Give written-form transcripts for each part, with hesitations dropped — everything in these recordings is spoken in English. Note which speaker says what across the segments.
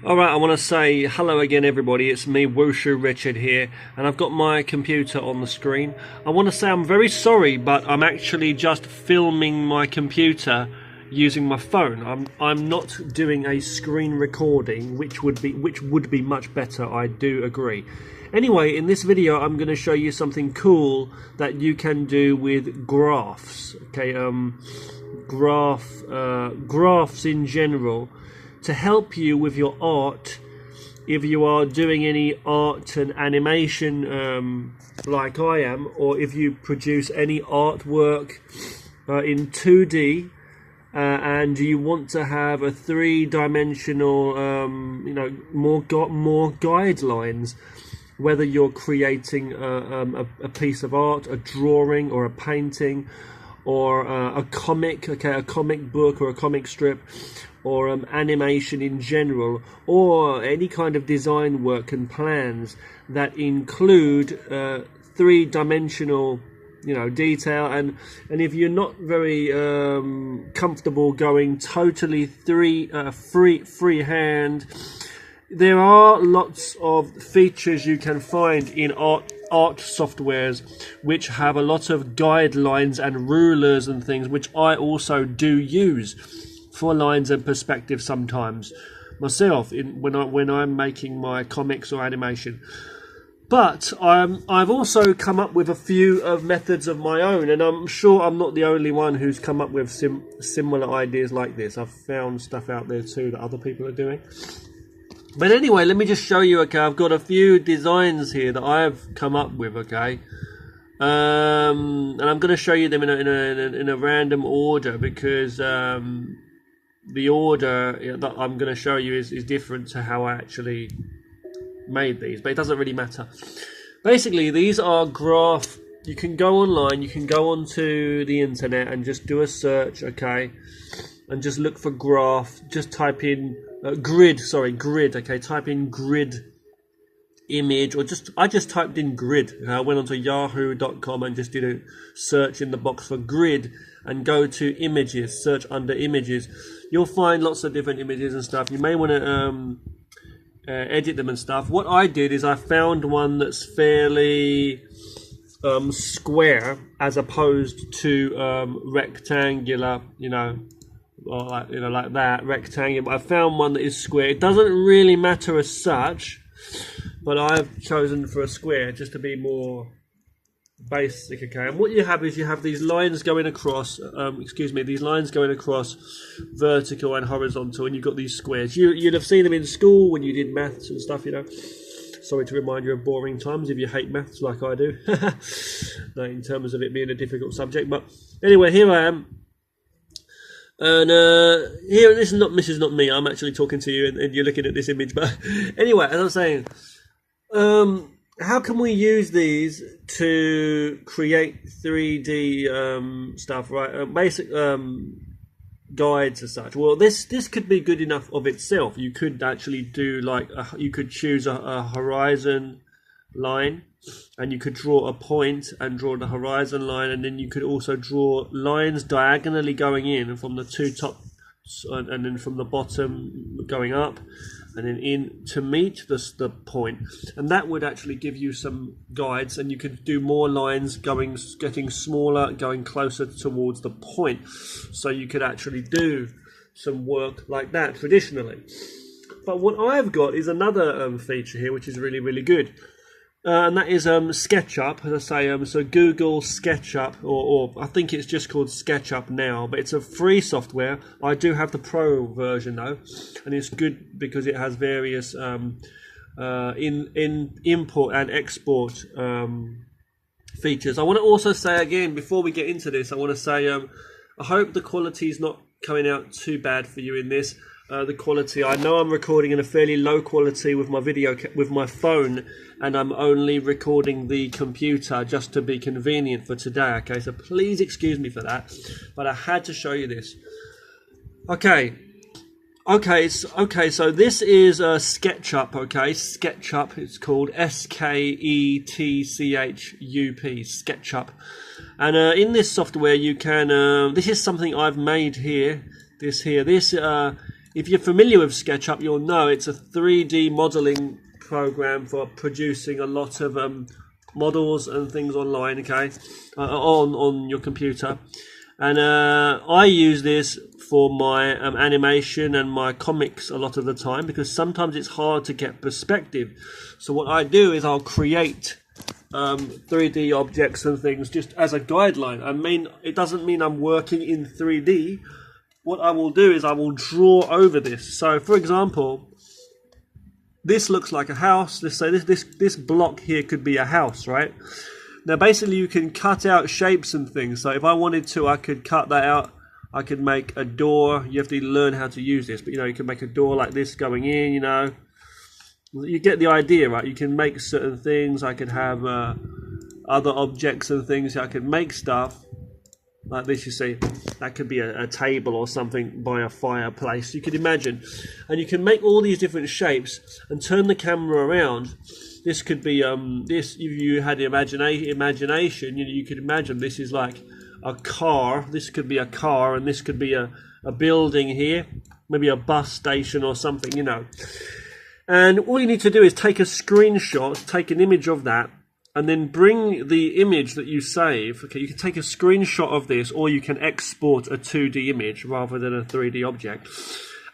Speaker 1: Alright, I want to say hello again everybody, it's me Wushu Richard here, and I've got my computer on the screen. I want to say I'm very sorry, but I'm actually just filming my computer using my phone. I'm not doing a screen recording, which would be much better, I do agree. Anyway, in this video I'm going to show you something cool that you can do with graphs. Okay, graphs in general, to help you with your art. If you are doing any art and animation like I am, or if you produce any artwork in 2D and you want to have a three-dimensional, more guidelines, whether you're creating a piece of art, a drawing or a painting, or a comic, okay, a comic book or a comic strip, or animation in general, or any kind of design work and plans that include three-dimensional, detail. And if you're not very comfortable going totally freehand, there are lots of features you can find in art softwares which have a lot of guidelines and rulers and things, which I also do use for lines and perspective sometimes myself when I'm making my comics or animation. But I've also come up with a few methods of my own, and I'm sure I'm not the only one who's come up with similar ideas like this. I've found stuff out there too that other people are doing. But anyway, let me just show you. Okay, I've got a few designs here that I've come up with. Okay, and I'm going to show you them in a random order, because the order that I'm going to show you is different to how I actually made these, but it doesn't really matter. Basically, these are graph. You can go online, you can go onto the internet and just do a search, okay, and just look for graph. Just type in grid, okay, type in grid image, or I just typed in grid. I went onto yahoo.com and just did a search in the box for grid, and go to images, search under images. You'll find lots of different images and stuff. You may want to edit them and stuff. What I did is I found one that's fairly square, as opposed to rectangular, or like that, rectangular. I found one that is square. It doesn't really matter as such, but I've chosen for a square just to be more basic, okay. And what you have is you have these lines going across, these lines going across vertical and horizontal, and you've got these squares. You'd have seen them in school when you did maths and stuff, Sorry to remind you of boring times if you hate maths like I do. No, in terms of it being a difficult subject. But anyway, here I am. And here, this is not me. I'm actually talking to you, and you're looking at this image. But anyway, as I was saying, how can we use these to create 3D stuff, right? Basic guides as such. Well, this could be good enough of itself. You could actually do you could choose a horizon line, and you could draw a point and draw the horizon line, and then you could also draw lines diagonally going in from the two top, and then from the bottom going up, and then in to meet the point. And that would actually give you some guides, and you could do more lines getting smaller, going closer towards the point. So you could actually do some work like that traditionally. But what I've got is another feature here, which is really, really good. And that is SketchUp, as I say. So Google SketchUp, or I think it's just called SketchUp now, but it's a free software. I do have the pro version though, and it's good because it has various in import and export features. I want to also say again, before we get into this, I want to say I hope the quality is not coming out too bad for you in this. The quality, I know I'm recording in a fairly low quality with my with my phone, and I'm only recording the computer just to be convenient for today, okay, so please excuse me for that, but I had to show you this. Okay, so this is SketchUp, okay, SketchUp, it's called SKETCHUP, SketchUp, and in this software you can, this is something I've made here, this if you're familiar with SketchUp, you'll know it's a 3D modeling program for producing a lot of models and things online, okay, on your computer. And I use this for my animation and my comics a lot of the time, because sometimes it's hard to get perspective. So what I do is I'll create 3D objects and things just as a guideline. I mean, it doesn't mean I'm working in 3D. What I will do is I will draw over this. So for example, this looks like a house. Let's say this block here could be a house, right? Now basically you can cut out shapes and things. So if I wanted to, I could cut that out. I could make a door. You have to learn how to use this, but you know, you can make a door like this going in, you know. You get the idea, right? You can make certain things. I could have other objects and things. I could make stuff like this, you see. That could be a table or something by a fireplace. You could imagine. And you can make all these different shapes and turn the camera around. This could be, this, if you had imagination, you could imagine this is like a car. This could be a car, and this could be a building here. Maybe a bus station or something, you know. And all you need to do is take a screenshot, take an image of that, and then bring the image that you save. Okay, you can take a screenshot of this, or you can export a 2D image rather than a 3D object,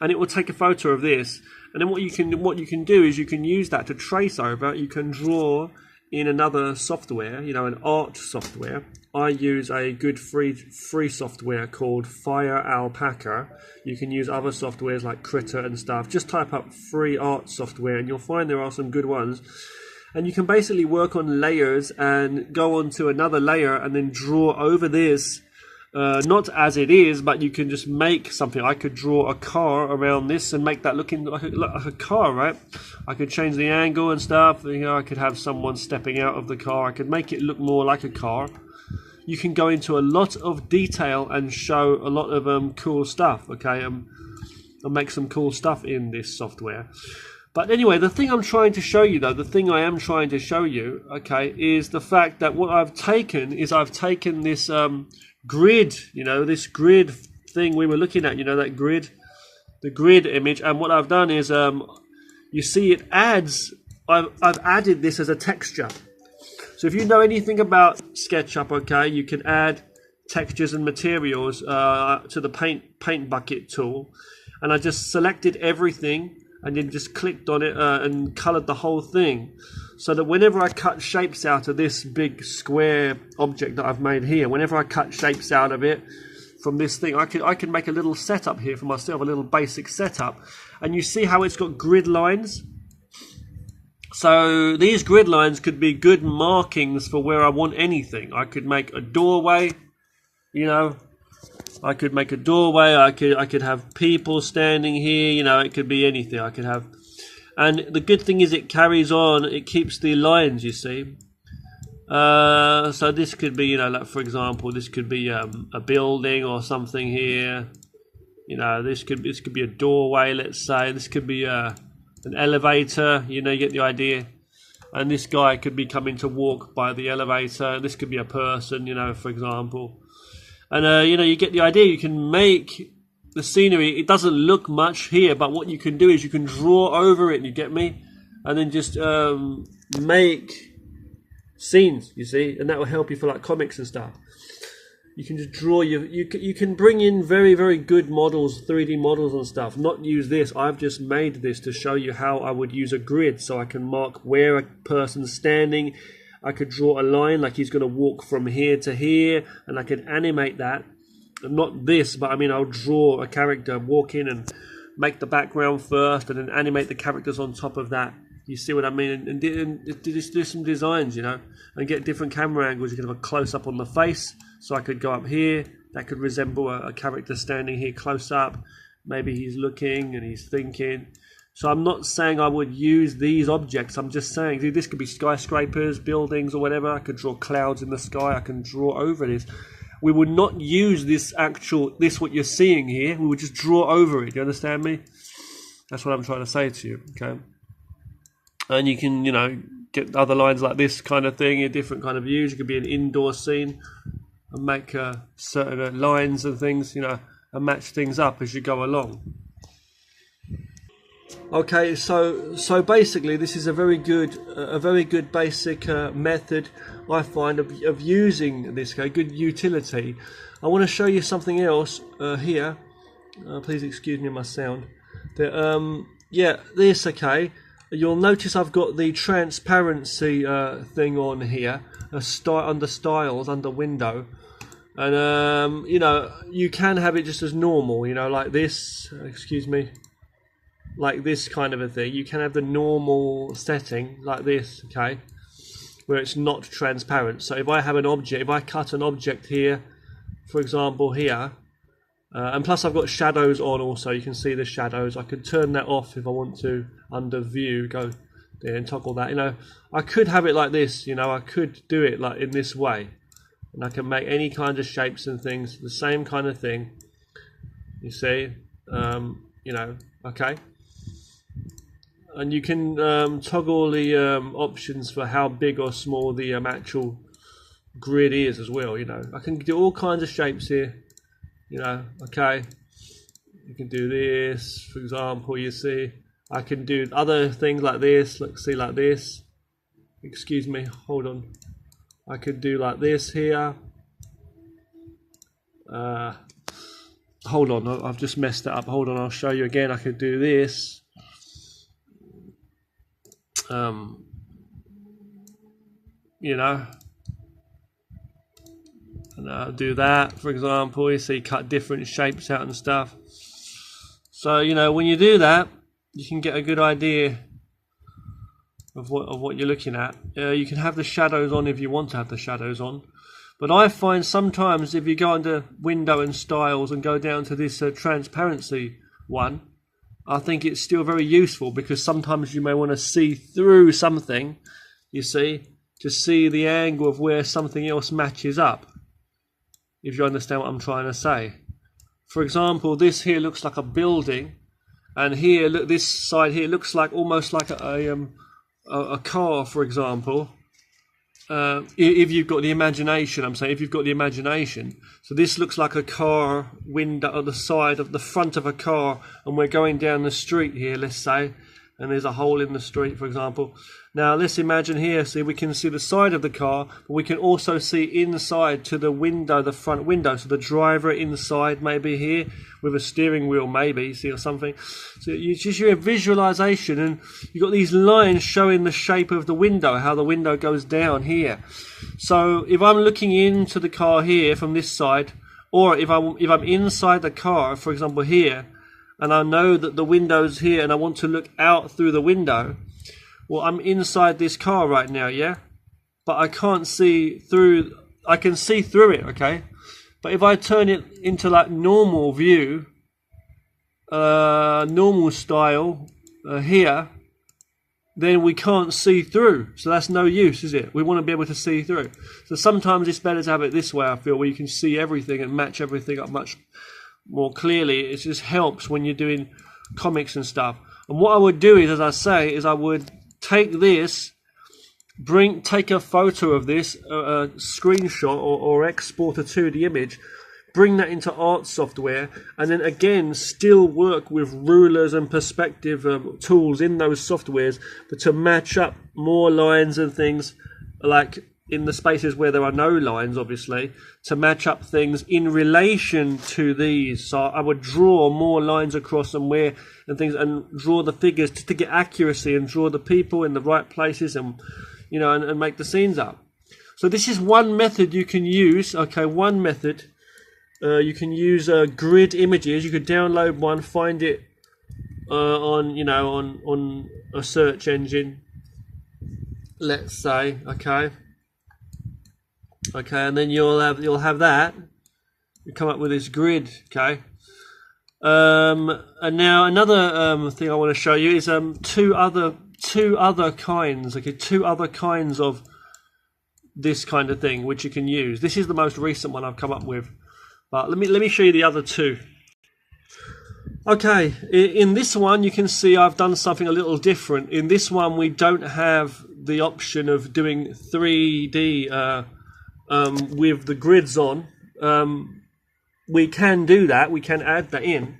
Speaker 1: and it will take a photo of this. And then what you can do is you can use that to trace over. You can draw in another software, you know, an art software. I use a good free software called FIREALPACA. You can use other softwares like Critter and stuff. Just type up free art software and you'll find there are some good ones. And you can basically work on layers and go on to another layer and then draw over this. Not as it is, but you can just make something. I could draw a car around this and make that looking like a car, right? I could change the angle and stuff. You know, I could have someone stepping out of the car. I could make it look more like a car. You can go into a lot of detail and show a lot of cool stuff, okay? And make some cool stuff in this software. But anyway, the thing I'm trying to show you, though, the thing I am trying to show you, okay, is the fact that what I've taken is I've taken this grid, you know, this grid thing we were looking at, you know, that grid, the grid image, and what I've done is, you see it adds, I've added this as a texture. So if you know anything about SketchUp, okay, you can add textures and materials to the paint bucket tool, and I just selected everything and then just clicked on it and colored the whole thing, so that whenever I cut shapes out of this big square object that I've made here, whenever I cut shapes out of it from this thing, I can make a little setup here for myself, a little basic setup. And you see how it's got grid lines? So these grid lines could be good markings for where I want anything. I could make a doorway, you know, I could make a doorway, I could have people standing here, you know, it could be anything I could have. And the good thing is it carries on, it keeps the lines, you see. So this could be, you know, like for example, this could be a building or something here. You know, this could be a doorway, let's say. This could be an elevator, you know, you get the idea. And this guy could be coming to walk by the elevator. This could be a person, you know, for example. And, you know, you get the idea. You can make the scenery. It doesn't look much here, but what you can do is you can draw over it, you get me? And then just make scenes, you see? And that will help you for like comics and stuff. You can just draw, you can bring in very, very good models, 3D models and stuff. Not use this. I've just made this to show you how I would use a grid, so I can mark where a person's standing. I could draw a line like he's going to walk from here to here, and I could animate that. Not this, but I mean I'll draw a character, walk in and make the background first, and then animate the characters on top of that. You see what I mean? And do some designs, you know, and get different camera angles. You can have a close-up on the face, so I could go up here. That could resemble a character standing here close up. Maybe he's looking and he's thinking. So I'm not saying I would use these objects. I'm just saying, dude, this could be skyscrapers, buildings, or whatever. I could draw clouds in the sky. I can draw over this. We would not use this what you're seeing here. We would just draw over it. Do you understand me? That's what I'm trying to say to you, okay? And you can, you know, get other lines like this kind of thing in different kind of views. It could be an indoor scene and make certain lines and things, you know, and match things up as you go along. Okay, so basically, this is a very good basic method I find of using this. Okay, good utility. I want to show you something else here. Please excuse me my sound. Yeah, this. Okay, you'll notice I've got the transparency thing on here, under styles, under window, and you know, you can have it just as normal. You know, like this. Excuse me. Like this kind of a thing. You can have the normal setting like this, okay, where it's not transparent. So if I have an object, if I cut an object here, for example here, and plus I've got shadows on also, you can see the shadows. I could turn that off if I want to under view, go there and toggle that. You know, I could have it like this, you know, I could do it like in this way. And I can make any kind of shapes and things, the same kind of thing. You see, you know, okay. And you can toggle the options for how big or small the actual grid is as well. You know, I can do all kinds of shapes here. You know, okay. You can do this, for example. You see, I can do other things like this. Let's see, like this. Excuse me. Hold on. I could do like this here. Hold on. I've just messed it up. Hold on. I'll show you again. I could do this. You know, and I'll do that, for example. You see, cut different shapes out and stuff. So, you know, when you do that, you can get a good idea of what you're looking at. You can have the shadows on if you want to have the shadows on. But I find sometimes if you go under window and styles and go down to this transparency one, I think it's still very useful, because sometimes you may want to see through something, you see, to see the angle of where something else matches up, if you understand what I'm trying to say. For example, this here looks like a building, and here, look, this side here looks like almost like a car, for example. If you've got the imagination, I'm saying, if you've got the imagination. So this looks like a car window at the side of the front of a car, and we're going down the street here, let's say, and there's a hole in the street, for example. Now let's imagine here, see, we can see the side of the car, but we can also see inside to the window, the front window. So the driver inside, maybe here with a steering wheel, maybe, see, or something. So it's just your visualization, and you've got these lines showing the shape of the window, how the window goes down here. So if I'm looking into the car here from this side, or if I'm inside the car, for example here, and I know that the window's here and I want to look out through the window, well, I'm inside this car right now, yeah? But I can't see through, I can see through it, okay? But if I turn it into like normal view, normal style here, then we can't see through. So that's no use, is it? We want to be able to see through. So sometimes it's better to have it this way, I feel, where you can see everything and match everything up much more clearly. It just helps when you're doing comics and stuff. And what I would do is, as I say, is I would take this, take a photo of this, a screenshot or export a 2D image, bring that into art software, and then again still work with rulers and perspective tools in those softwares, but to match up more lines and things, like in the spaces where there are no lines, obviously, to match up things in relation to these. So I would draw more lines across them and things, and draw the figures to get accuracy, and draw the people in the right places, and you know, and make the scenes up. So this is one method you can use. Okay, one method. You can use grid images. You could download one, find it on, you know, on a search engine, let's say. Okay, and then you'll have that. You come up with this grid. Okay, and now another thing I want to show you is two other kinds. Okay, two other kinds of this kind of thing which you can use. This is the most recent one I've come up with. But let me show you the other two. Okay, in this one you can see I've done something a little different. In this one we don't have the option of doing 3D with the grids on. We can do that, we can add that in.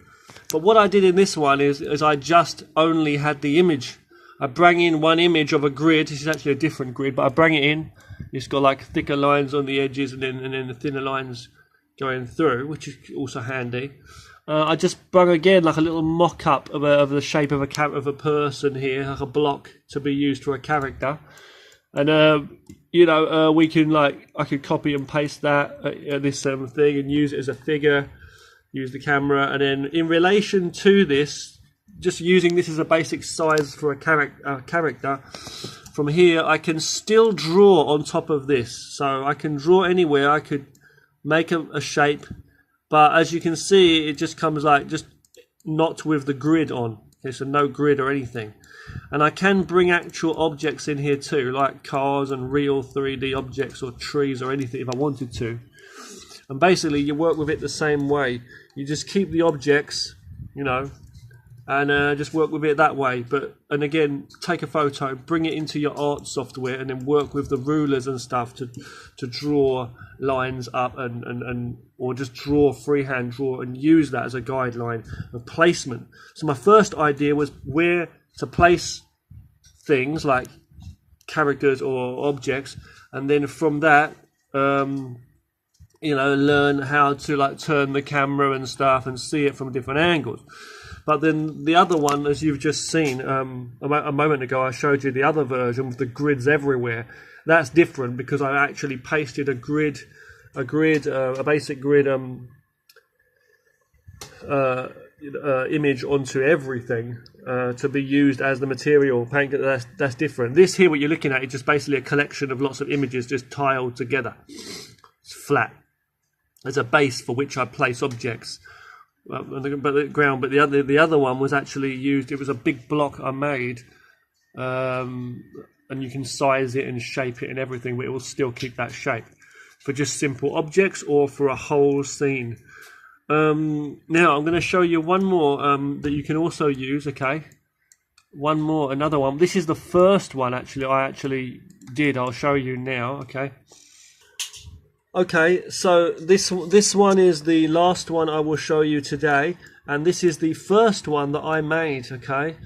Speaker 1: But what I did in this one is I just only had the image. I bring in one image of a grid. This is actually a different grid, but I bring it in. It's got like thicker lines on the edges and then the thinner lines going through, which is also handy. I just brought again like a little mock-up of the shape of a person here, like a block to be used for a character. And we can I could copy and paste that this thing and use it as a figure. Use the camera, and then in relation to this, just using this as a basic size for a character. From here, I can still draw on top of this, so I can draw anywhere. I could make a shape, but as you can see, it just comes like just not with the grid on. Okay, so no grid or anything. And I can bring actual objects in here too, like cars and real 3D objects or trees or anything if I wanted to. And basically, you work with it the same way. You just keep the objects, and just work with it that way. And again, take a photo, bring it into your art software, and then work with the rulers and stuff to draw lines up or just freehand draw and use that as a guideline of placement. So my first idea was where to place things like characters or objects, and then from that, learn how to turn the camera and stuff and see it from different angles. But then the other one, as you've just seen a moment ago, I showed you the other version with the grids everywhere. That's different because I actually pasted a basic grid image onto everything to be used as the material paint. That's different. This here, what you're looking at, is just basically a collection of lots of images just tiled together. It's flat. There's a base for which I place objects, but the ground. But the other one was actually used. It was a big block I made, and you can size it and shape it and everything, but it will still keep that shape for just simple objects or for a whole scene. Now I'm going to show you one more that you can also use. Okay, another one. This is the first one I did. I'll show you now. Okay, so this one is the last one I will show you today, and this is the first one that I made. Okay,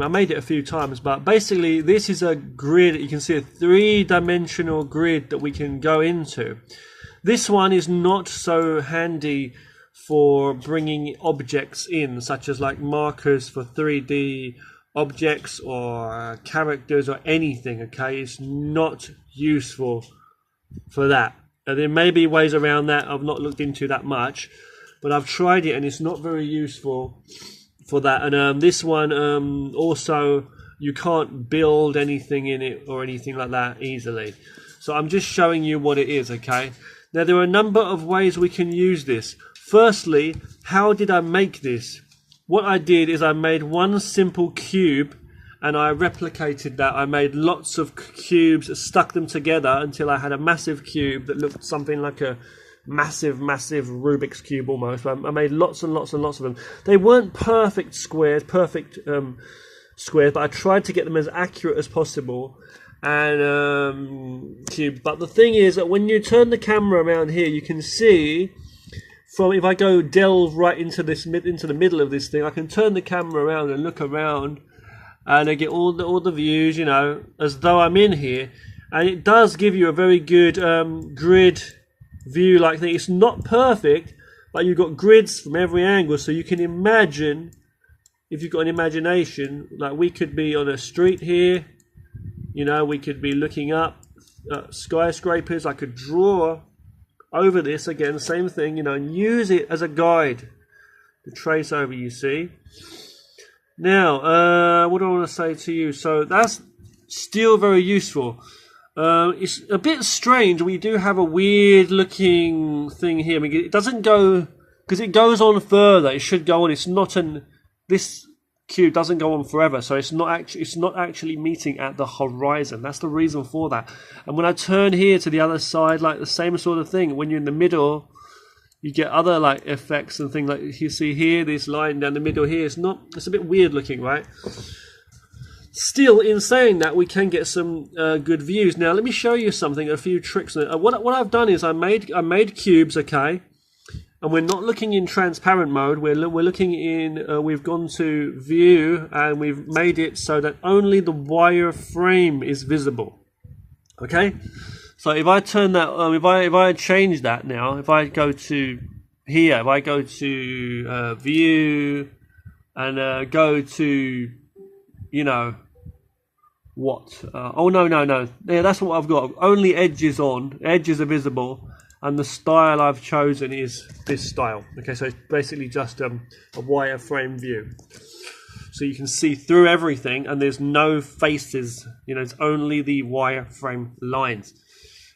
Speaker 1: I made it a few times, but basically this is a grid. You can see a 3-dimensional grid that we can go into. This one is not so handy for bringing objects in, such as like markers for 3D objects or characters or anything. Okay, it's not useful for that. There may be ways around that I've not looked into that much, but I've tried it and it's not very useful for that. And this one also, you can't build anything in it or anything like that easily. So I'm just showing you what it is. Okay, now there are a number of ways we can use this. Firstly, how did I make this? What I did is I made one simple cube and I replicated that. I made lots of cubes, stuck them together until I had a massive cube that looked something like a massive Rubik's Cube almost. I made lots and lots and lots of them. They weren't perfect squares, but I tried to get them as accurate as possible. And cube. But the thing is that when you turn the camera around here, you can see from, if I go delve right into the middle of this thing, I can turn the camera around and look around, and I get all the views, as though I'm in here, and it does give you a very good grid view like that. It's not perfect, but you've got grids from every angle, so you can imagine, if you've got an imagination, like we could be on a street here, we could be looking up at skyscrapers. I could draw over this again, same thing, and use it as a guide to trace over, you see. Now, what do I want to say to you? So that's still very useful. It's a bit strange. We do have a weird looking thing here. I mean, it doesn't go, because it goes on further. It should go on. It's not this cube doesn't go on forever, so it's not actually meeting at the horizon. That's the reason for that. And when I turn here to the other side, like the same sort of thing. When you're in the middle, you get other like effects and things, like you see here, this line down the middle here. It's a bit weird looking, right? Still, in saying that, we can get some good views. Now, let me show you something, a few tricks. What I've done is I made cubes, okay, And we're not looking in transparent mode. We're looking in. We've gone to view, and we've made it so that only the wireframe is visible. Okay. So if I turn that, if I change that now, if I go to here, if I go to view, and go to, you know, what? Oh no. Yeah, that's what I've got. Only edges on. Edges are visible. And the style I've chosen is this style. Okay, so it's basically just a wireframe view. So you can see through everything, and there's no faces. You know, it's only the wireframe lines.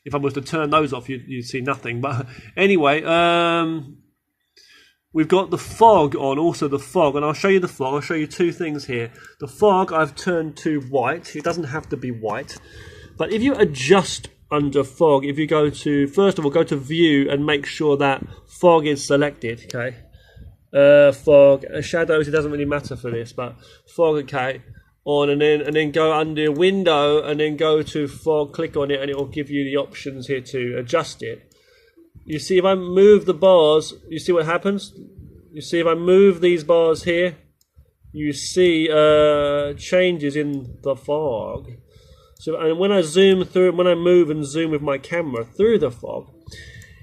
Speaker 1: If I was to turn those off, you'd see nothing. But anyway, we've got the fog on, also the fog, and I'll show you the fog. I'll show you two things here. The fog I've turned to white. It doesn't have to be white. But if you adjust under fog, if you go to, first of all, go to view and make sure that fog is selected, okay? Fog, shadows, it doesn't really matter for this, but fog, okay, on, and then go under window, and then go to fog, click on it, and it will give you the options here to adjust it. You see, if I move the bars, you see what happens? You see, if I move these bars here, you see changes in the fog. So, and when I zoom through, when I move and zoom with my camera through the fog,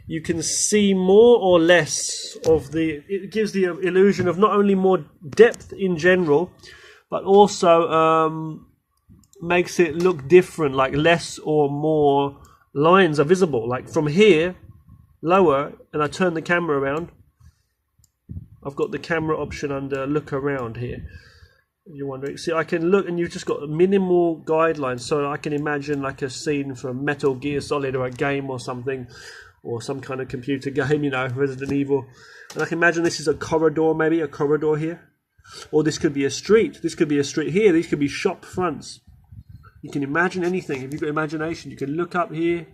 Speaker 1: you can see more or less of the, it gives the illusion of not only more depth in general, but also makes it look different, like less or more lines are visible. Like from here, lower, and I turn the camera around, I've got the camera option under look around here. You're wondering, see, I can look, and you've just got minimal guidelines, so I can imagine like a scene from Metal Gear Solid, or a game or something, or some kind of computer game, you know, Resident Evil, and I can imagine this is a corridor, maybe a corridor here, or this could be a street, this could be a street here, these could be shop fronts. You can imagine anything. If you've got imagination, you can look up here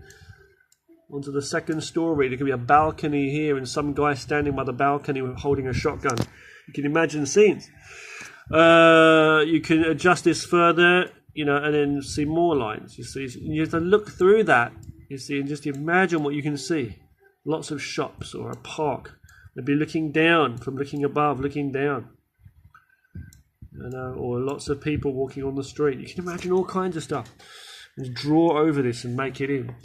Speaker 1: onto the second story. There could be a balcony here, and some guy standing by the balcony holding a shotgun. You can imagine scenes. You can adjust this further, you know, and then see more lines. You see, you have to look through that, you see, and just imagine what you can see. Lots of shops, or a park. Maybe looking down, from looking above, looking down. You know, or lots of people walking on the street. You can imagine all kinds of stuff. Just draw over this and make it in.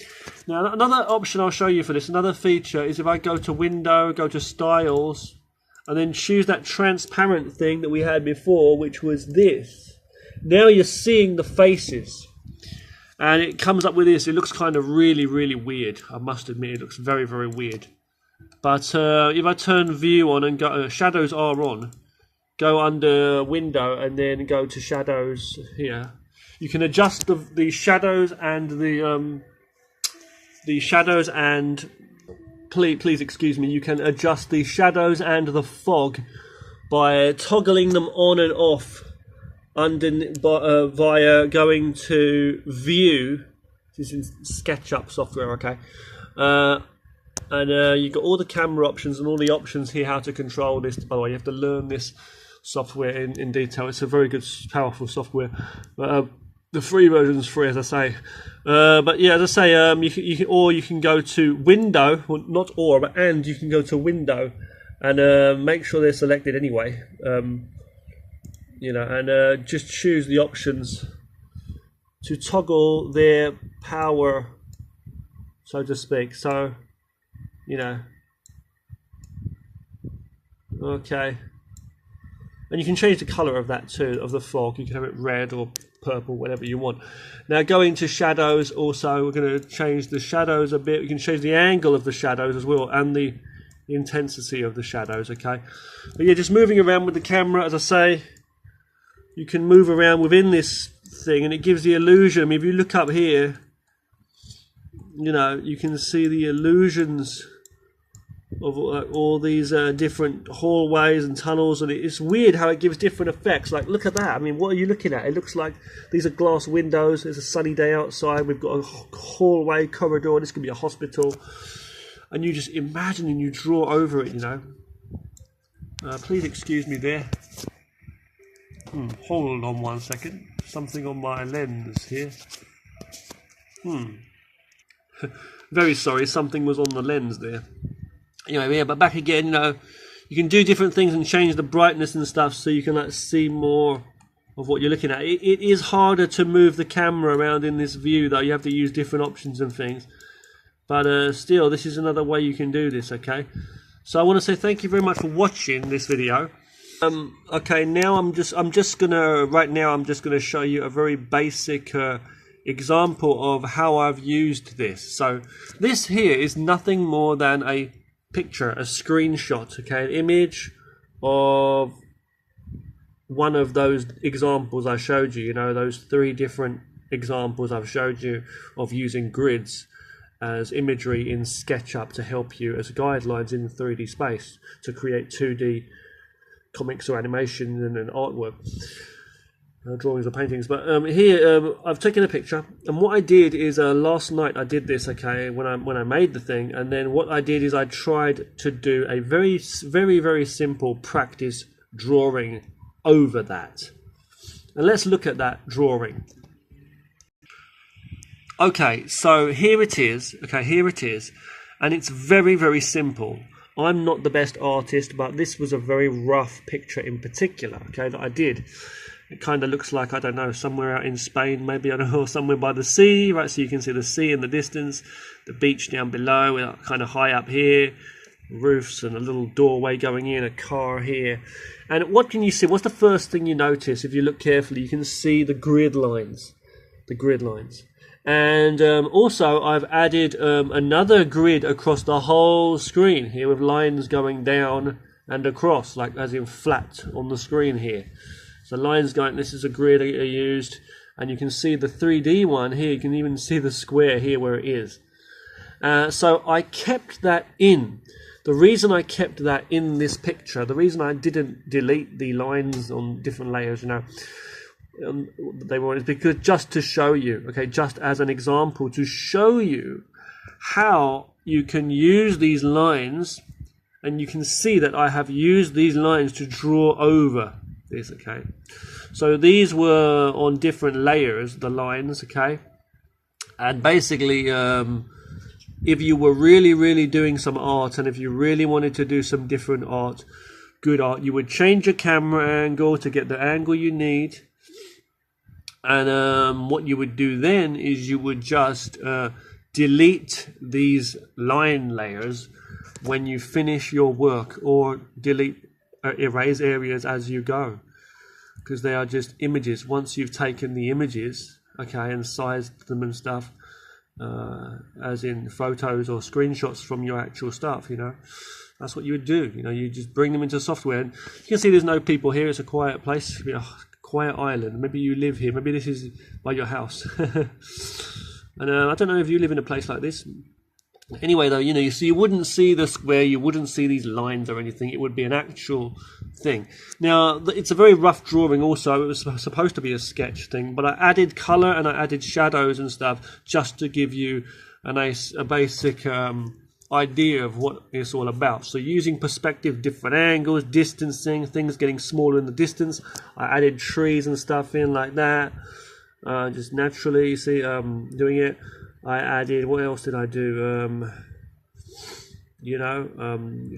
Speaker 1: Now, another option I'll show you for this, another feature, is if I go to window, go to styles, and then choose that transparent thing that we had before, which was this. Now you're seeing the faces. And it comes up with this. It looks kind of really, really weird. I must admit, it looks very, very weird. But if I turn view on and go, shadows are on, go under window and then go to shadows here. You can adjust the shadows and the shadows and... Please excuse me, you can adjust the shadows and the fog by toggling them on and off via going to view. This is SKETCHUP software, okay? And you've got all the camera options and all the options here how to control this. By the way, you have to learn this software in detail. It's a very good, powerful software. The free version is free, as I say. But yeah, as I say, you can go to window, well, not or, but and you can go to window and make sure they're selected anyway. You know, and just choose the options to toggle their power, so to speak. So, you know, okay. And you can change the colour of that too, of the fog. You can have it red or purple, whatever you want. Now going to shadows also, we're going to change the shadows a bit. We can change the angle of the shadows as well, and the intensity of the shadows, okay? But yeah, just moving around with the camera, as I say, you can move around within this thing, and it gives the illusion. I mean, if you look up here, you know, you can see the illusions of all these different hallways and tunnels, and it's weird how it gives different effects. Like, look at that. I mean, what are you looking at? It looks like these are glass windows. It's a sunny day outside. We've got a hallway, corridor. This could be a hospital. And you just imagine and you draw over it, you know. Please excuse me there. Hold on 1 second. Something on my lens here. Very sorry, something was on the lens there. Anyway, yeah, but back again, you know, you can do different things and change the brightness and stuff so you can like see more of what you're looking at. It is harder to move the camera around in this view, though. You have to use different options and things. But still, this is another way you can do this, okay? So I want to say thank you very much for watching this video. Okay, now I'm just gonna show you a very basic example of how I've used this. So this here is nothing more than a picture, a screenshot, okay, an image of one of those examples I showed you. You know, those 3 different examples I've showed you of using grids as imagery in SketchUp to help you as guidelines in 3D space to create 2D comics or animation and artwork, drawings or paintings. But here I've taken a picture, and what I did is last night I did this, okay, when I made the thing, and then what I did is I tried to do a very simple practice drawing over that. And let's look at that drawing. Okay, so here it is. Okay, here it is, and it's very simple. I'm not the best artist, but this was a very rough picture in particular, okay, that I did. It kind of looks like, I don't know, somewhere out in Spain, maybe, I don't know, somewhere by the sea, right? So you can see the sea in the distance, the beach down below, we're kind of high up here, roofs and a little doorway going in, a car here. And what can you see? What's the first thing you notice if you look carefully? You can see the grid lines, And also I've added another grid across the whole screen here with lines going down and across, like as in flat on the screen here. So lines going, this is a grid I used, and you can see the 3D one here. You can even see the square here where it is. So I kept that in. The reason I kept that in this picture, the reason I didn't delete the lines on different layers, you know, they were, is because just to show you, okay, just as an example, to show you how you can use these lines, and you can see that I have used these lines to draw over this, okay. So these were on different layers, the lines, okay, and basically if you were really doing some art, and if you really wanted to do some different art, good art, you would change your camera angle to get the angle you need. And what you would do then is you would just delete these line layers when you finish your work, or delete erase areas as you go, because they are just images. Once you've taken the images, okay, and sized them and stuff, as in photos or screenshots from your actual stuff, you know, that's what you would do. You know, you just bring them into software, and you can see there's no people here. It's a quiet place, you know, quiet island. Maybe you live here. Maybe this is by your house. And I don't know if you live in a place like this. Anyway, though, you know, so you wouldn't see the square, you wouldn't see these lines or anything. It would be an actual thing. Now, it's a very rough drawing also. It was supposed to be a sketch thing, but I added color and I added shadows and stuff just to give you a basic idea of what it's all about. So using perspective, different angles, distancing, things getting smaller in the distance. I added trees and stuff in like that, just naturally, you see, doing it. I added, what else did I do? You know,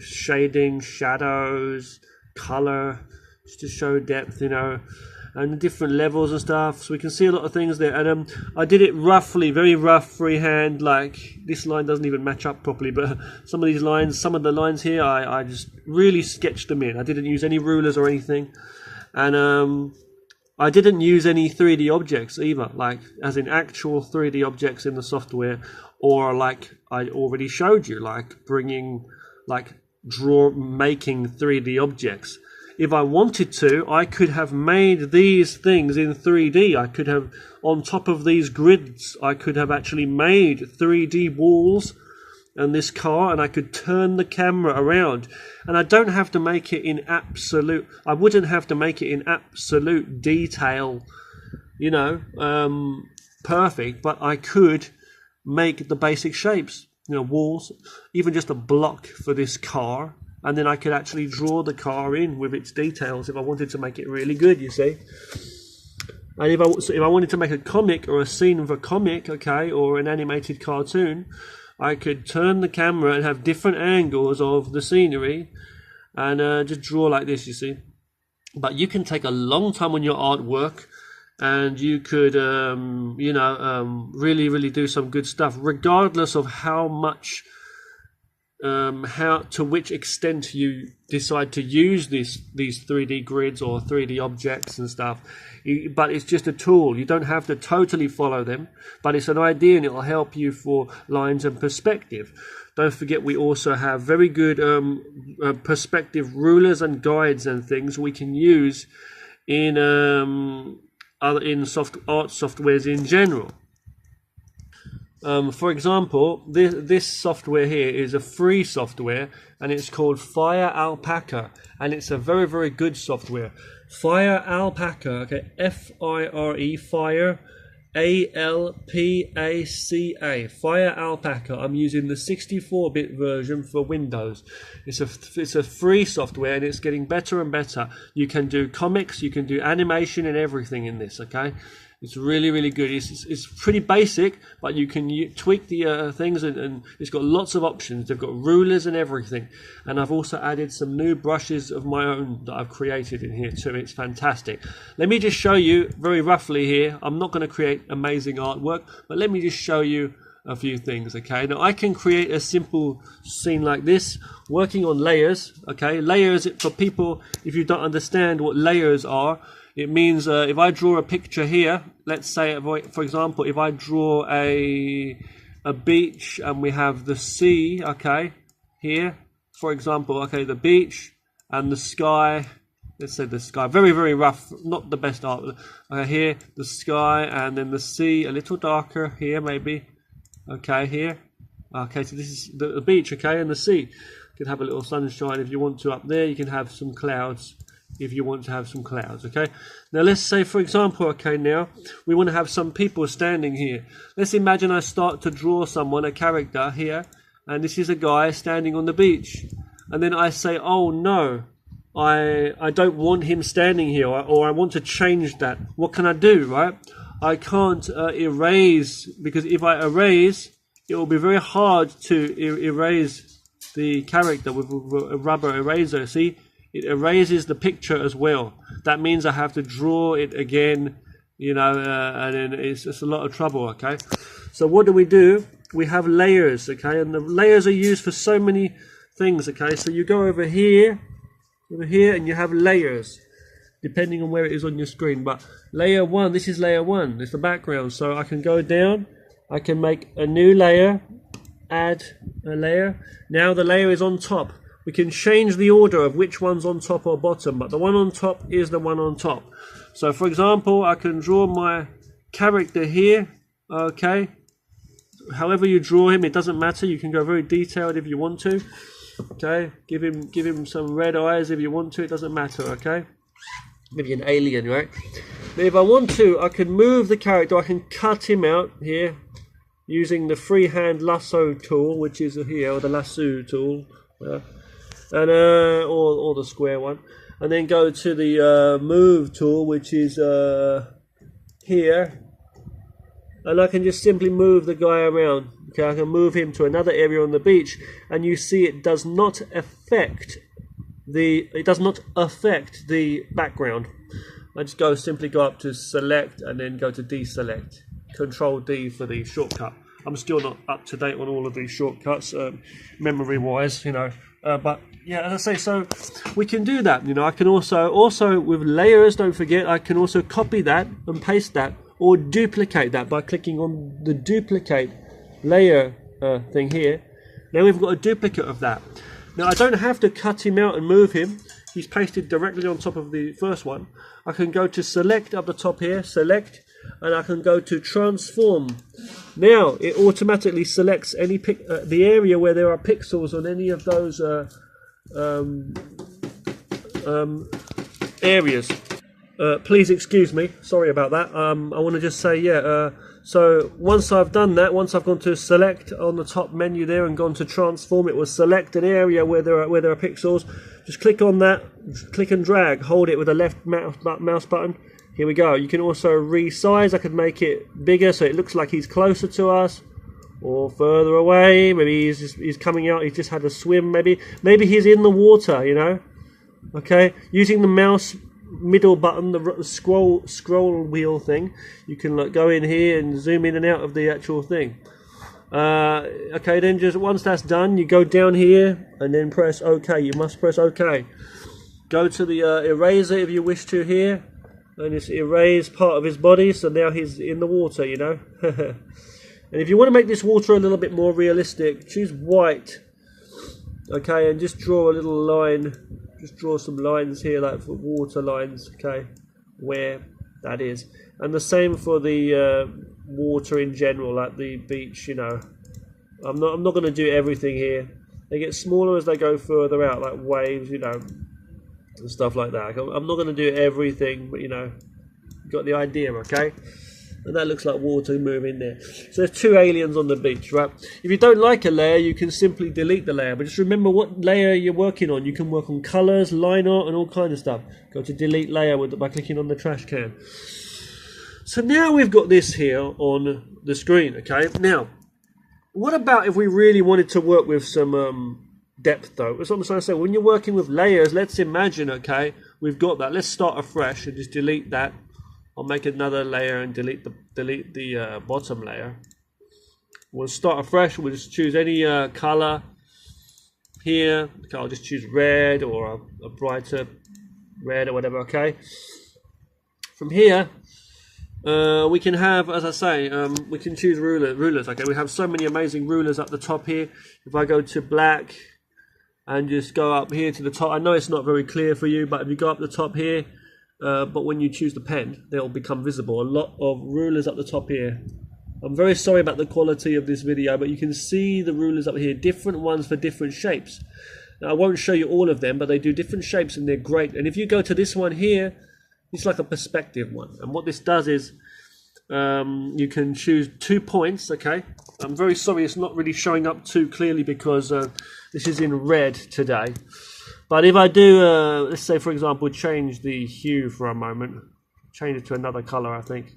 Speaker 1: shading, shadows, color, just to show depth, you know, and the different levels and stuff. So we can see a lot of things there. And I did it roughly, very rough, freehand. Like this line doesn't even match up properly, but some of these lines, some of the lines here, I just really sketched them in. I didn't use any rulers or anything, and I didn't use any 3D objects either, like as in actual 3D objects in the software, or like I already showed you, like making 3D objects. If I wanted to, I could have made these things in 3D. I could have, on top of these grids, I could have actually made 3D walls and this car, and I could turn the camera around, and I don't have to make it in absolute, I wouldn't have to make it in absolute detail, you know, perfect, but I could make the basic shapes, you know, walls, even just a block for this car, and then I could actually draw the car in with its details if I wanted to make it really good, you see. And if I wanted to make a comic or a scene of a comic, okay, or an animated cartoon, I could turn the camera and have different angles of the scenery and just draw like this, you see. But you can take a long time on your artwork, and you could really do some good stuff, regardless of how much to which extent you decide to use these 3D grids or 3D objects and stuff. But it's just a tool. You don't have to totally follow them, but it's an idea, and it will help you for lines and perspective. Don't forget, we also have very good perspective rulers and guides and things we can use in art softwares in general. For example, this software here is a free software, and it's called FIREALPACA, and it's a very good software. FIREALPACA, okay, F-I-R-E, Fire, A-L-P-A-C-A, FIREALPACA. I'm using the 64-bit version for Windows. It's a free software, and it's getting better and better. You can do comics, you can do animation and everything in this, okay? It's really good. It's pretty basic, but you can tweak the things, and it's got lots of options. They've got rulers and everything. And I've also added some new brushes of my own that I've created in here too. It's fantastic. Let me just show you very roughly here. I'm not going to create amazing artwork, but let me just show you a few things, okay? Now I can create a simple scene like this, working on layers, okay? Layers, for people, if you don't understand what layers are, it means if I draw a picture here, let's say, for example, if I draw a beach and we have the sea, okay, here, for example, okay, the beach and the sky, let's say the sky, very rough, not the best art. Okay, here, the sky, and then the sea, a little darker here maybe, okay, here. Okay, so this is the beach, okay, and the sea. You can have a little sunshine if you want to up there. You can have some clouds if you want to have some clouds, okay? Now let's say, for example, okay, now we want to have some people standing here. Let's imagine I start to draw someone, a character here, and this is a guy standing on the beach. And then I say, oh no, I don't want him standing here, or I want to change that. What can I do, right? I can't erase, because if I erase, it will be very hard to erase the character with a rubber eraser, see? It erases the picture as well. That means I have to draw it again, you know, and then it's a lot of trouble, okay? So what do? We have layers, okay? And the layers are used for so many things, okay? So you go over here, and you have layers, depending on where it is on your screen. But layer 1, this is layer 1, it's the background. So I can go down, I can make a new layer, add a layer. Now the layer is on top. We can change the order of which one's on top or bottom, but the one on top is the one on top. So for example, I can draw my character here, okay? However you draw him, it doesn't matter. You can go very detailed if you want to, okay? Give him some red eyes if you want to, it doesn't matter, okay? Maybe an alien, right? But if I want to, I can move the character, I can cut him out here using the freehand lasso tool, which is here, or the lasso tool. And or the square one, and then go to the move tool, which is here, and I can just simply move the guy around. Okay, I can move him to another area on the beach, and you see it does not affect the background. I just simply go up to select and then go to deselect. Control D for the shortcut. I'm still not up to date on all of these shortcuts, memory wise, you know. But yeah, as I say, so we can do that. You know, I can also with layers. Don't forget, I can also copy that and paste that, or duplicate that by clicking on the duplicate layer thing here. Now we've got a duplicate of that. Now I don't have to cut him out and move him. He's pasted directly on top of the first one. I can go to select up the top here, select, and I can go to transform. Now it automatically selects any the area where there are pixels on any of those areas. Please excuse me, sorry about that. I want to just say, yeah, so once I've done that, once I've gone to select on the top menu there and gone to transform, it will select an area where there are pixels. Just click on that, click and drag, hold it with the left mouse button. Here we go. You can also resize. I could make it bigger so it looks like he's closer to us, or further away. Maybe he's coming out, he's just had a swim, maybe he's in the water, you know. Okay, using the mouse middle button, the scroll wheel thing, you can like go in here and zoom in and out of the actual thing. Okay, then just once that's done, you go down here and then press OK. You must press OK. Go to the eraser if you wish to here, and it's erase part of his body, so now he's in the water, you know. And if you want to make this water a little bit more realistic, choose white. Okay, and just draw a little line. Just draw some lines here, like for water lines, okay, where that is. And the same for the water in general, like the beach, you know. I'm not going to do everything here. They get smaller as they go further out, like waves, you know, and stuff like that. I'm not going to do everything, but you know, you got the idea, okay? And that looks like water moving there. So there's two aliens on the beach, right? If you don't like a layer, you can simply delete the layer. But just remember what layer you're working on. You can work on colors, line art, and all kinds of stuff. Go to delete layer by clicking on the trash can. So now we've got this here on the screen, okay? Now, what about if we really wanted to work with some depth, though? That's what I'm trying to say. When you're working with layers, let's imagine, okay, we've got that. Let's start afresh and just delete that. I'll make another layer and delete the bottom layer. We'll start afresh. We'll just choose any color here. Okay, I'll just choose red or a brighter red or whatever. Okay. From here, we can have, as I say, we can choose rulers. Okay, we have so many amazing rulers up the top here. If I go to black and just go up here to the top, I know it's not very clear for you, but if you go up the top here. But when you choose the pen, they'll become visible. A lot of rulers up the top here. I'm very sorry about the quality of this video, but you can see the rulers up here, different ones for different shapes. Now, I won't show you all of them, but they do different shapes and they're great. And if you go to this one here, it's like a perspective one. And what this does is you can choose 2 points, okay? I'm very sorry it's not really showing up too clearly because this is in red today. But if I do, let's say, for example, change the hue for a moment. Change it to another color, I think.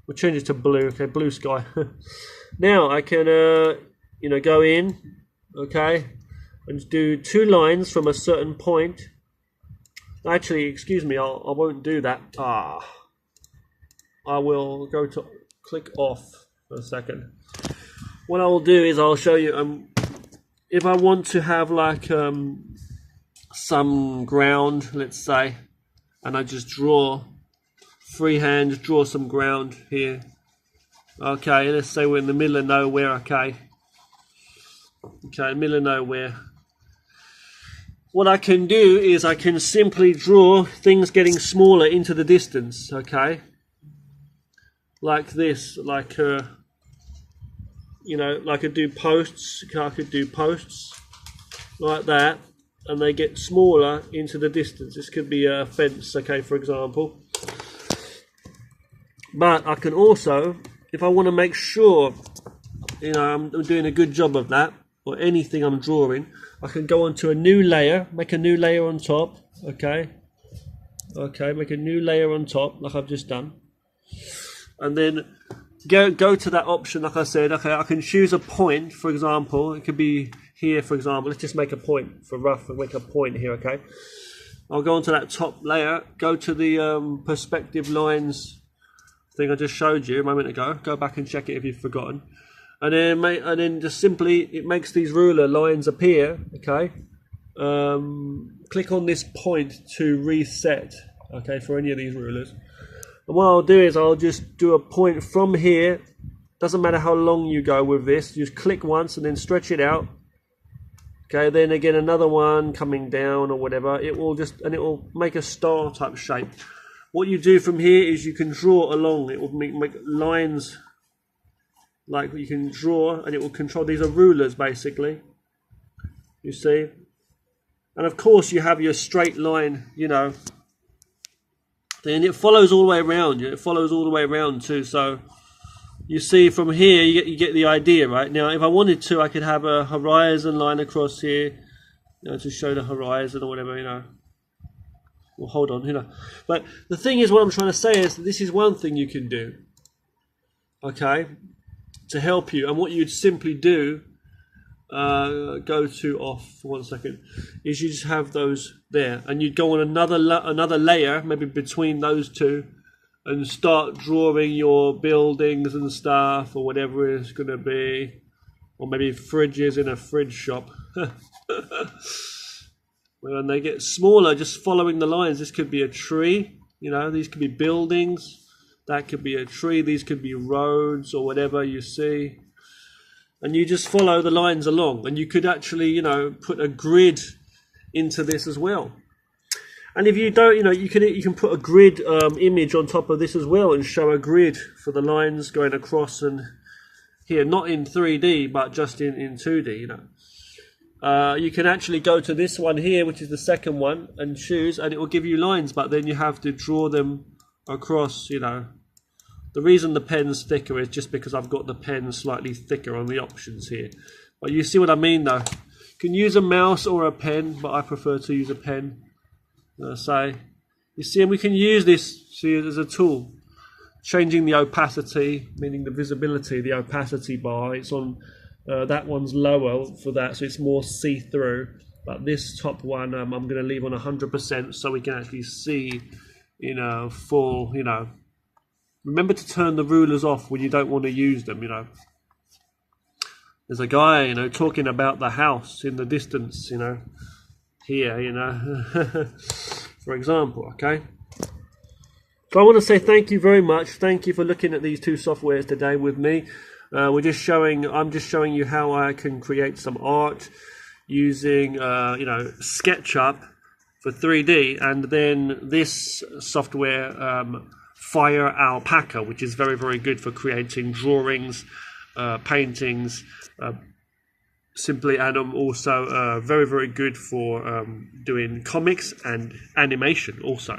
Speaker 1: We'll change it to blue, okay, blue sky. Now, I can, you know, go in, okay, and do 2 lines from a certain point. Actually, excuse me, I won't do that. I will go to click off for a second. What I will do is I'll show you, if I want to have like, some ground, let's say, and I just draw freehand, draw some ground here. Okay, let's say we're in the middle of nowhere. Okay, middle of nowhere. What I can do is I can simply draw things getting smaller into the distance. Okay, like this, like you know, I could do posts. I could do posts like that. And they get smaller into the distance. This could be a fence, okay, for example. But I can also, if I want to make sure, you know, I'm doing a good job of that, or anything I'm drawing, I can go onto a new layer, make a new layer on top, okay? Okay, make a new layer on top, like I've just done. And then go to that option, like I said, okay, I can choose a point, for example. It could be here, for example. Let's just make a point for rough and make a point here, okay? I'll go onto that top layer, go to the perspective lines thing I just showed you a moment ago. Go back and check it if you've forgotten. And then just simply, it makes these ruler lines appear, okay? Click on this point to reset, okay, for any of these rulers. And what I'll do is I'll just do a point from here. Doesn't matter how long you go with this. Just click once and then stretch it out. Okay, then again another one coming down or whatever. It will make a star type shape. What you do from here is you can draw along. It will make lines like you can draw, and it will control. These are rulers basically. You see, and of course you have your straight line. You know. Then it follows all the way around. It follows all the way around too. So you see from here, you get the idea, right? Now, if I wanted to, I could have a horizon line across here, you know, to show the horizon or whatever, you know. Well, hold on, you know. But the thing is, what I'm trying to say is, this is one thing you can do. Okay, to help you. And what you'd simply do, go to off for 1 second, is you just have those there, and you'd go on another layer, maybe between those two, and start drawing your buildings and stuff, or whatever it's going to be, or maybe fridges in a fridge shop. When they get smaller, just following the lines. This could be a tree, you know, these could be buildings, that could be a tree, these could be roads or whatever you see. And you just follow the lines along, and you could actually, you know, put a grid into this as well. And if you don't, you know, you can put a grid image on top of this as well, and show a grid for the lines going across and here, not in 3D, but just in 2D, you know. You can actually go to this one here, which is the second one, and choose, and it will give you lines, but then you have to draw them across, you know. The reason the pen's thicker is just because I've got the pen slightly thicker on the options here. But you see what I mean though. You can use a mouse or a pen, but I prefer to use a pen. So, you see, and we can use this, see, as a tool. Changing the opacity, meaning the visibility, the opacity bar. It's on, that one's lower for that, so it's more see-through. But this top one, I'm going to leave on 100% so we can actually see, you know, full, you know. Remember to turn the rulers off when you don't want to use them, you know. There's a guy, you know, talking about the house in the distance, you know, here, you know, for example, okay. So I want to say thank you very much. Thank you for looking at these two softwares today with me. I'm just showing you how I can create some art using, you know, SketchUp for 3D, and then this software, FIREALPACA, which is very, very good for creating drawings, paintings, simply, and also very, very good for doing comics and animation also.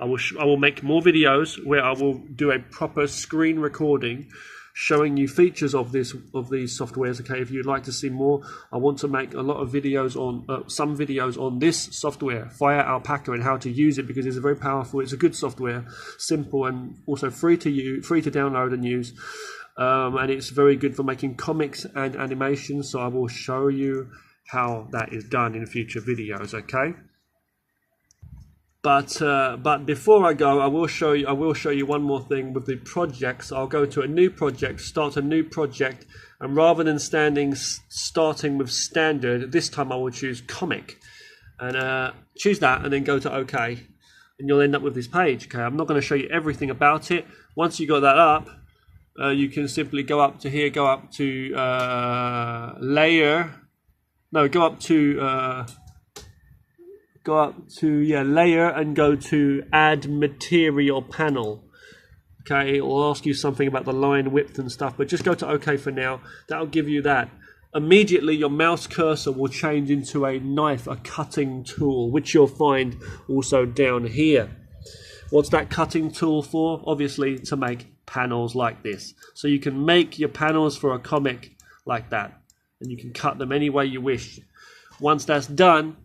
Speaker 1: I will make more videos where I will do a proper screen recording showing you features of these softwares. Okay, if you'd like to see more, I want to make a lot of videos on some videos on this software, FIREALPACA, and how to use it, because it's a very powerful, it's a good software, simple, and also free to use, free to download and use, and it's very good for making comics and animation. So I will show you how that is done in future videos. Okay. But before I go, I will show you one more thing with the projects. I'll go to a new project, start a new project, and rather than starting with standard, this time I will choose comic, and choose that, and then go to OK, and you'll end up with this page. Okay, I'm not going to show you everything about it. Once you got that up, you can simply go up to here, go up to layer, no, go up to layer, and go to add material panel. Okay, it will ask you something about the line width and stuff, but just go to OK for now. That'll give you that. Immediately your mouse cursor will change into a knife, a cutting tool, which you'll find also down here. What's that cutting tool for? Obviously to make panels like this. So you can make your panels for a comic like that, and you can cut them any way you wish. Once that's done,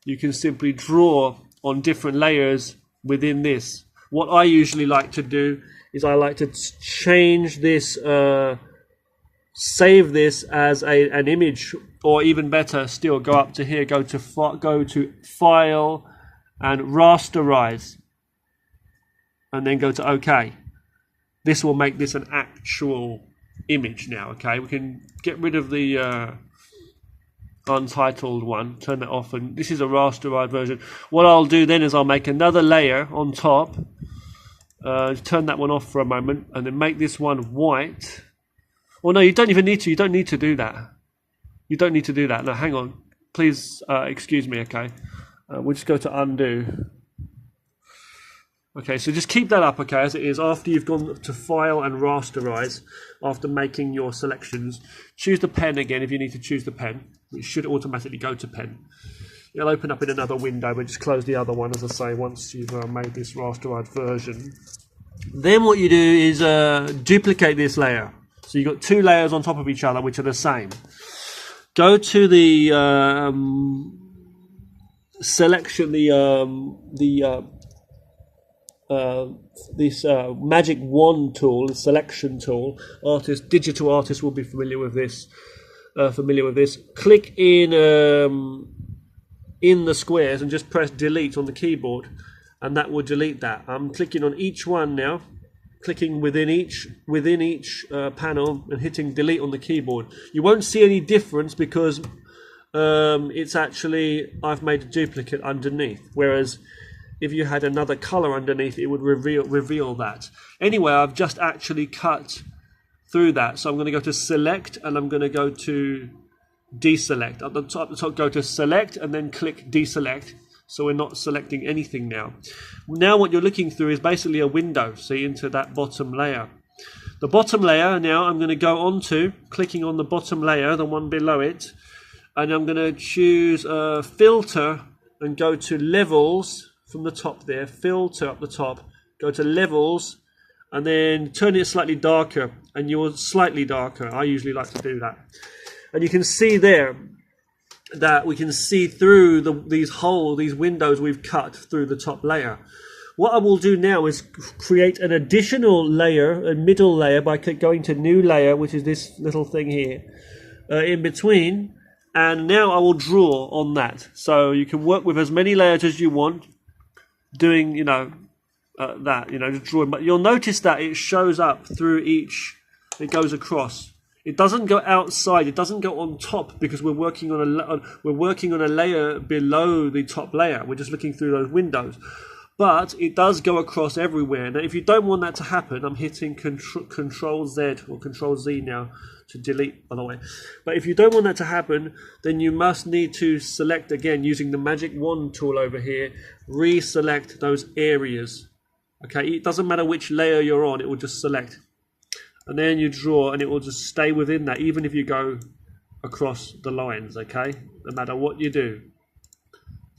Speaker 1: you can simply draw on different layers within this. What I usually like to do is I like to change this, save this as an image, or even better still, go up to here, go to File and Rasterize, and then go to OK. This will make this an actual image now. Okay, we can get rid of the untitled one, turn that off, and this is a rasterized version. What I'll do then is I'll make another layer on top, turn that one off for a moment, and then make this one white. Well, no, you don't even need to. You don't need to do that. You don't need to do that. No, hang on. Please excuse me, okay? We'll just go to undo. Okay, so just keep that up, okay, as it is. After you've gone to File and Rasterize, after making your selections, choose the pen again if you need to choose the pen. It should automatically go to pen. It'll open up in another window, but just close the other one, as I say, once you've made this rasterized version. Then what you do is duplicate this layer. So you've got two layers on top of each other, which are the same. Go to the selection, magic wand tool, the selection tool. Digital artists will be familiar with this. Click in the squares and just press delete on the keyboard, and that will delete that. I'm clicking on each one now, clicking within each panel and hitting delete on the keyboard. You won't see any difference because it's actually, I've made a duplicate underneath, whereas if you had another color underneath, it would reveal that. Anyway, I've just actually cut through that, so I'm going to go to select and I'm going to go to deselect. At the top, go to select and then click deselect, so we're not selecting anything now. Now what you're looking through is basically a window, see, into that bottom layer. The bottom layer, now I'm going to go on to, clicking on the bottom layer, the one below it, and I'm going to choose filter and go to levels from the top there, filter up the top, go to levels, and then turn it slightly darker, and you're slightly darker. I usually like to do that. And you can see there that we can see through these windows we've cut through the top layer. What I will do now is create an additional layer, a middle layer, by going to new layer, which is this little thing here, in between. And now I will draw on that. So you can work with as many layers as you want, doing, just drawing. But you'll notice that it shows up through each, it goes across. It doesn't go outside, it doesn't go on top, because we're working on a layer below the top layer. We're just looking through those windows. But it does go across everywhere. Now, if you don't want that to happen, I'm hitting Control Z or Control Z now to delete, by the way. But if you don't want that to happen, then you must need to select again using the magic wand tool over here, reselect those areas. Okay, it doesn't matter which layer you're on, it will just select. And then you draw and it will just stay within that, even if you go across the lines, okay? No matter what you do.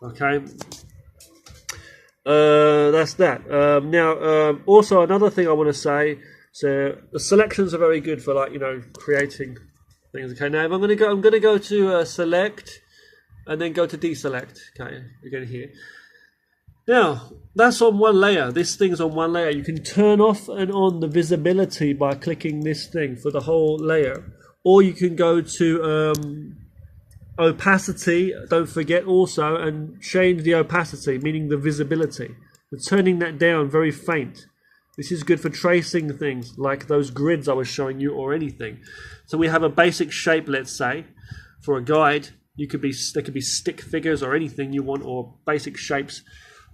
Speaker 1: Okay? That's that. Also another thing I want to say, so the selections are very good for, like, creating things. Okay, now if I'm going to go to select and then go to deselect. Okay, again here. Now that's on one layer. This thing's on one layer. You can turn off and on the visibility by clicking this thing for the whole layer, or you can go to opacity, don't forget also, and change the opacity, meaning the visibility. We're turning that down very faint. This is good for tracing things like those grids I was showing you, or anything. So we have a basic shape, let's say, for a guide. They could be stick figures or anything you want, or basic shapes,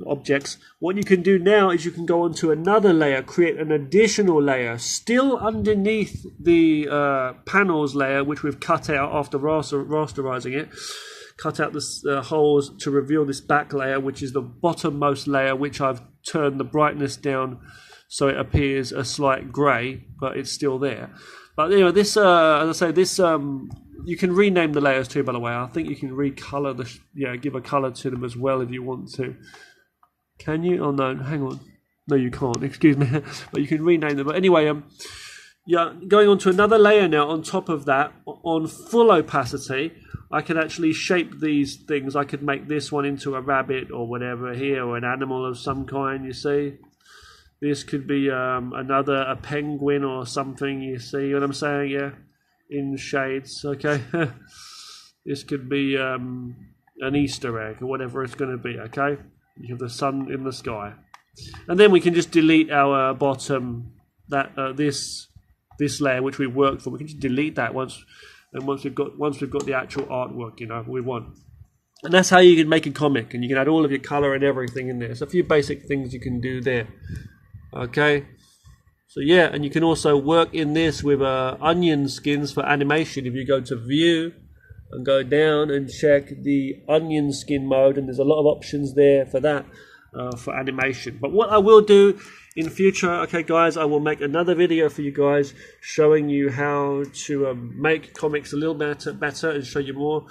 Speaker 1: objects. What you can do now is you can go onto another layer, create an additional layer still underneath the panels layer, which we've cut out after rasterizing it. Cut out the holes to reveal this back layer, which is the bottommost layer, which I've turned the brightness down so it appears a slight grey, but it's still there. But this, as I say, this you can rename the layers too, by the way. I think you can recolor give a color to them as well if you want to. Can you? Oh no, hang on. No, you can't. Excuse me. But you can rename them. But anyway, going on to another layer now. On top of that, on full opacity, I can actually shape these things. I could make this one into a rabbit or whatever here, or an animal of some kind. You see, this could be a penguin or something. You see what I'm saying? Yeah, in shades. Okay. This could be an Easter egg or whatever it's going to be. Okay. You have the sun in the sky, and then we can just delete our bottom, this layer which we worked for. We can just delete that once we've got the actual artwork we want. And that's how you can make a comic, and you can add all of your color and everything in there. There's a few basic things you can do there. Okay, so yeah, and you can also work in this with onion skins for animation. If you go to view and go down and check the onion skin mode, and there's a lot of options there for that, for animation. But what I will do in future, okay guys, I will make another video for you guys showing you how to make comics a little better and show you more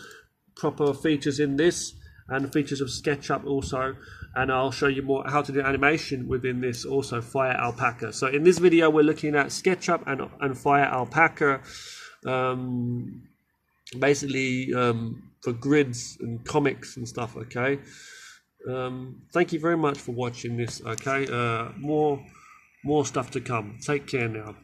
Speaker 1: proper features in this, and features of SketchUp also, and I'll show you more how to do animation within this also, FIREALPACA. So in this video we're looking at SketchUp and FIREALPACA, basically for grids and comics and stuff. Okay, Thank you very much for watching this. Okay, more stuff to come. Take care now.